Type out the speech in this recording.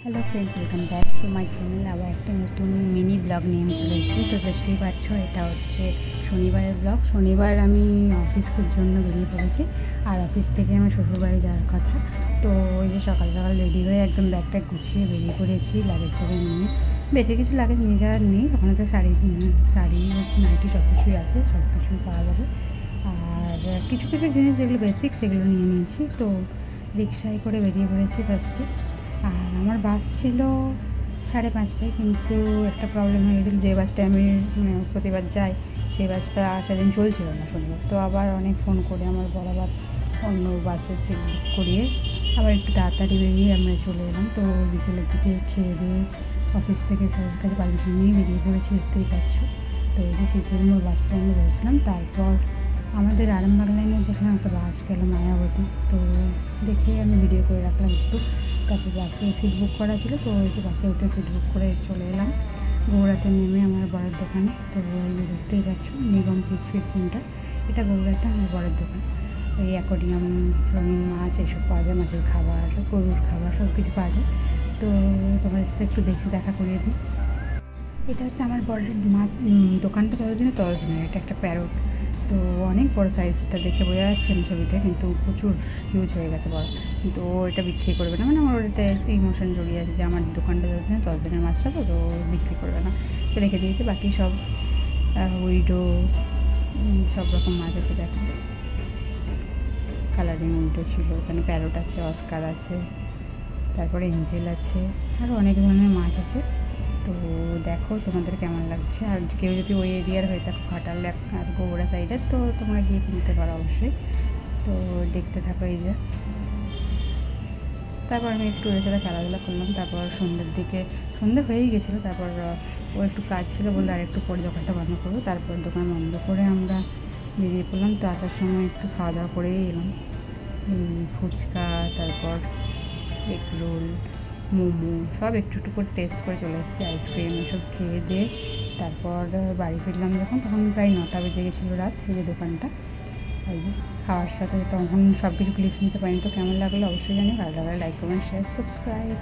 Hello friends, welcome back to my channel. আবার একটা নতুন মিনি ব্লগ নিয়ে আমি চলে এসেছি। তো দেখতেই পাচ্ছ, এটা হচ্ছে শনিবারের ব্লগ। শনিবার আমি অফিসের জন্য বেরিয়ে পড়েছি, আর অফিস থেকে আমার শ্বশুরবাড়ি যাওয়ার কথা। তো ওই যে সকাল সকাল রেডি হয়ে একদম ব্যাগটা গুছিয়ে বেরিয়ে পড়েছি লাগেজটাকে নিয়ে। বেশি কিছু লাগেজ নিয়ে যাওয়ার নেই, ওখানে তো শাড়ি নাইটি সব কিছুই আছে, সব কিছুই পাওয়া যাবে। আর কিছু কিছু জিনিস যেগুলো বেসিক সেগুলো নিয়ে নিয়েছি। তো রিক্সায় করে বেরিয়ে পড়েছি ফার্স্টে। আর আমার বাস ছিল 5:30টায়, কিন্তু একটা প্রবলেম হয়ে গেছিলো। যে বাসটায় আমি প্রতিবার যাই সেই বাসটা সেদিন চলছিল না শনিবার। তো আবার অনেক ফোন করে আমার বরাবর অন্য বাসে সিট বুক করিয়ে আবার একটু তাড়াতাড়ি বেরিয়ে আমরা চলে এলাম। তো বিকেলের দিকে খেয়ে দিয়ে অফিস থেকে সবার কাছে পারমিশন নিয়ে বেরিয়ে পড়েছি, দেখতেই পাচ্ছ। তো এই যে শীতলমোড় বাস স্ট্যান্ডে বসলাম। তারপর আমাদের আরামবাগ লাইনে দেখলাম একটা বাস গেল মায়াবতী। তো দেখে আমি ভিডিও করে রাখলাম একটু। তারপর বাসে সিট বুক করা ছিল, তো ওই যে বাসে উঠে সিট বুক করে চলে এলাম গৌড়াতে নেমে আমার বড়ের দোকানে। তো ওই দেখতেই পাচ্ছ নিগম ফিশ ফিড সেন্টার, এটা গৌড়াতে আমার বড়ের দোকান। ওই অ্যাকোয়ারিয়াম, রঙিন মাছ এইসব পাওয়া যায়, মাছের খাবার, গরুর খাবার সব কিছু পাওয়া যায়। তো তোমাদের সাথে একটু দেখা করিয়ে দিই। এটা হচ্ছে আমার বড়ের দোকানটা ততদিনের এটা একটা প্যারট। তো অনেক বড় সাইজটা দেখে বোঝা যাচ্ছে আমি ছবিতে, কিন্তু প্রচুর হিউজ হয়ে গেছে বড়। কিন্তু ও এটা বিক্রি করবে না, মানে আমার ওটাতে ইমোশন জড়িয়ে আছে যে আমার দোকানটা যতদিন ততদিনের মাছটা, তো বিক্রি করবে না, রেখে দিয়েছে। বাকি সব উইডো সব রকম মাছ আছে, দেখো কালারিং উইডো ছিল, ওখানে প্যারট আছে, অস্কার আছে, তারপরে এঞ্জেল আছে, আরও অনেক ধরনের মাছ আছে। তো দেখো তোমাদের কেমন লাগছে। আর কেউ যদি ওই এরিয়ার হয়ে থাকো, ঘাটাল আর গৌড়া সাইডের, তো তোমরা গিয়ে কিনতে পারো অবশ্যই। তো দেখতে থাকো এই যে। তারপর আমি একটু ওদের সাথে খেলাধুলা করলাম। তারপর সন্ধ্যে হয়েই গেছিলো। তারপর ও একটু কাজ ছিল বলে আর একটু পরে দোকানটা বন্ধ করবো। তারপর দোকান বন্ধ করে আমরা বেরিয়ে পড়লাম। তো আসার সময় একটু খাওয়া দাওয়া করেই এলাম, ফুচকা, তারপর এগ রোল, মোমো সব একটু একটু করে টেস্ট করে চলে এসেছি। আইসক্রিম এসব খেয়ে দিয়ে তারপর বাড়ি ফিরলাম যখন, তখন প্রায় 9টা বেজে গেছিলো রাত। এই যে দোকানটা, এই যে খাওয়ার সাথে তখন সব কিছু ক্লিপস নিতে পারিনি। তো কেমন লাগলো অবশ্যই জানি, ভালো লাগলে লাইক, কমেন্ট, শেয়ার, সাবস্ক্রাইব।